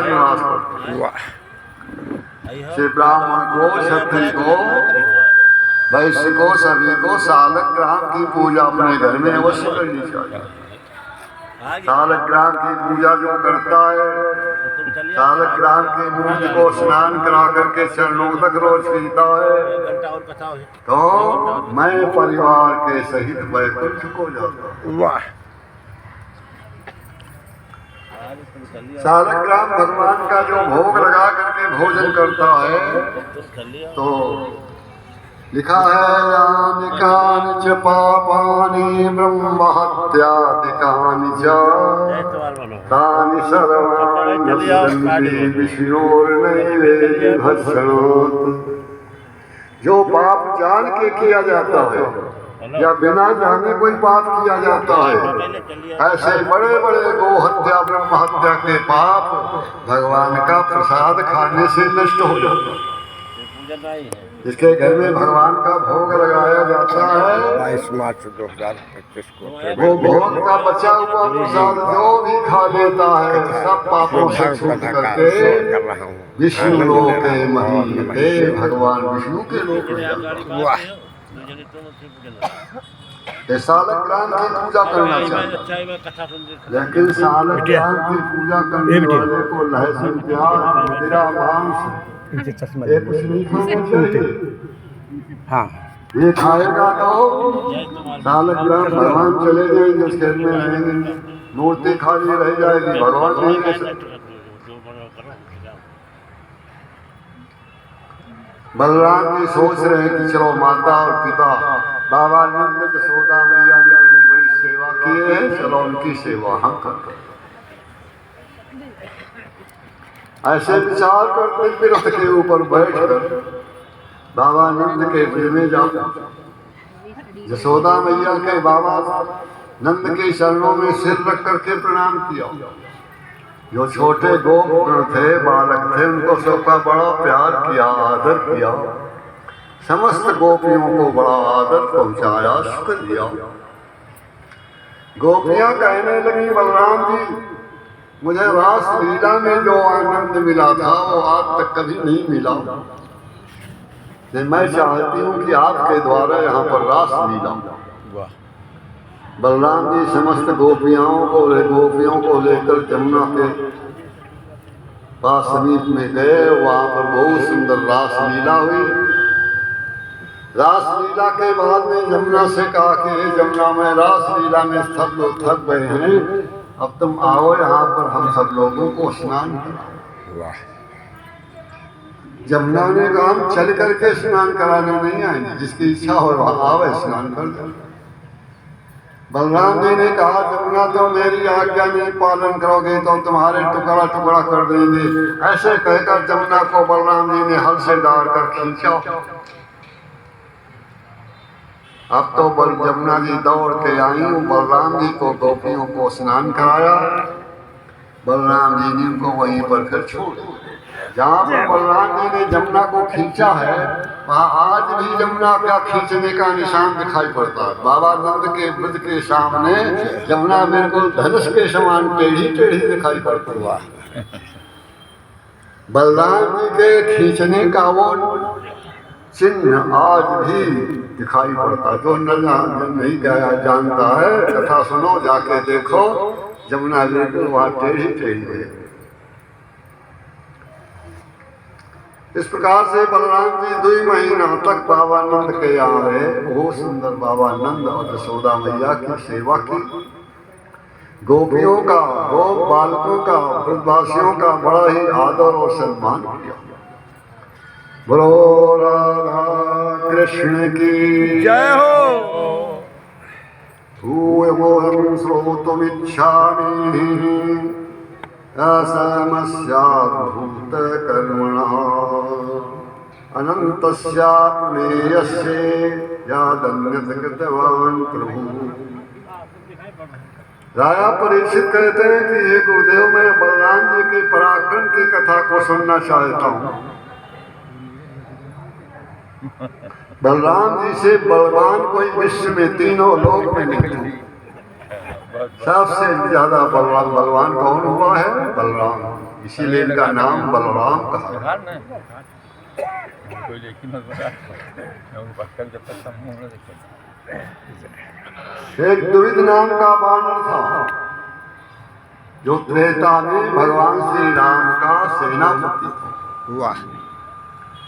निवास करते। श्री ब्राह्मण को, क्षत्रिय को, वैश्य को, सभी को सालग्राम की पूजा अपने घर में अवश्य करनी चाहिए। सालग्राम की पूजा जो करता है, सालग्राम की मूर्ति को स्नान करा करके चरणों तक रोज पीता है, तो मैं परिवार के सहित वैकुंठ को जाता हूँ। सालग्राम भगवान का जो भोग लगा करके भोजन करता है, तो लिखा है यानि कानि च पापानि ब्रह्महत्यादिकानि च तानि सर्वाणि नश्यन्ति विष्णोर्नैवेद्यभक्षणात्। जो पाप जान के किया जाता है या बिना जाने कोई पाप किया जाता है, ऐसे बड़े बड़े गो हत्या ब्रह्म हत्या के पाप भगवान का प्रसाद खाने से नष्ट हो जाता है। इसके घर में भगवान का भोग लगाया जाता है, 22 मार्च 2025 को वो भोग का बचा हुआ प्रसाद जो भी खा लेता है सब पापों से छूट करके विष्णु लोक के महीने भगवान विष्णु के लोक में जाता है। ये सालग्राम की पूजा करना चाहिए, लेकिन सालग्राम की पूजा करने वाले को लहसुन प्याज मदिरा मांस ये कुछ नहीं खाना चाहिए। हाँ, ये खाएगा तो सालग्राम भगवान चले जाएंगे, उस घर में रहेंगे, मूर्ति खाली रह जाएगी, भगवान नहीं रह सकते। बलराम जी सोच रहे हैं कि चलो माता और पिता बाबा नंद जसोदा मैया ने मेरी बड़ी सेवा की है, चलो उनकी सेवा हम करते हैं। ऐसे विचार करते तीर्थ के ऊपर बैठकर बाबा नंद के दिल में जाता, जसोदा मैया के बाबा नंद के चरणों में सिर रख करके प्रणाम किया। जो छोटे गोपगण थे, बालक थे, उनको सबका बड़ा प्यार किया, आदर किया, समस्त गोपियों को बड़ा आदर पहुंचाया, शुक्र दिया। गोपियां कहने लगी, बलराम जी मुझे रास लीला में जो आनंद मिला था वो आज तक कभी नहीं मिला, मैं चाहती हूँ कि आपके द्वारा यहाँ पर रास लीला। बलराम जी समस्त गोपियों को लेकर जमुना के पास समीप में गए, वहां पर बहुत सुंदर रास लीला हुई। रास लीला के बाद में जमुना से कहा कि जमुना में रास लीला में सब लोग थक गए हैं, अब तुम आओ यहाँ पर हम सब लोगों को स्नान कराओ। जमुना ने कहा हम चल करके स्नान कराने नहीं आएंगे, जिसकी इच्छा हो वहां आवे स्नान कर दे। बलराम जी ने कहा जमुना तो मेरी आज्ञा नहीं पालन करोगे तो तुम्हारे टुकड़ा टुकड़ा कर देंगे। ऐसे कहकर जमुना को बलराम जी ने हल से डालकर खींचा। अब तो जमुना जी दौड़ के आई, बलराम जी को गोपियों को स्नान कराया। बलराम जी ने उनको वहीं पर फिर छोड़ दिया। जहाँ पर बलराम जी ने जमुना को खींचा है वहाँ आज भी जमुना का खींचने का निशान दिखाई पड़ता है। बाबा नंद के ब्रज के सामने जमुना बिल्कुल धनुष के समान टेढ़ी टेढ़ी दिखाई पड़ती है। बलराम जी के खींचने का वो चिन्ह आज भी दिखाई पड़ता। जो नहीं गया जानता है कथा सुनो, जाके देखो, जमुना बिल्कुल वहाँ टेढ़ी टेढ़ी है। इस प्रकार से बलराम जी 2 महीना तक बाबा नंद के यहाँ रहे। बहुत सुंदर बाबा नंद और जसोदा मैया की सेवा की। गोपियों का, गोप बालकों का, ब्रजवासियों का बड़ा ही आदर और सम्मान किया। बोलो राधा कृष्ण की जय हो। भूयोऽहं श्रोतुमिच्छामि असमस्याद्भूतकर्मणः अनन्तस्यात्मेयस्य यादन्यत कृतवान् प्रभु। राजा परीक्षित कहते हैं कि हे गुरुदेव, मैं बलराम जी के पराक्रम की कथा को सुनना चाहता हूँ। बलराम जी से बलवान कोई विश्व में तीनों लोक में नहीं। सबसे ज्यादा बलवान कौन हुआ है? बलराम। इसीलिए इनका नाम बलराम कहा। एक द्विविध नाम का वानर था जो त्रेता में भगवान श्री राम का सेनापति था। वाह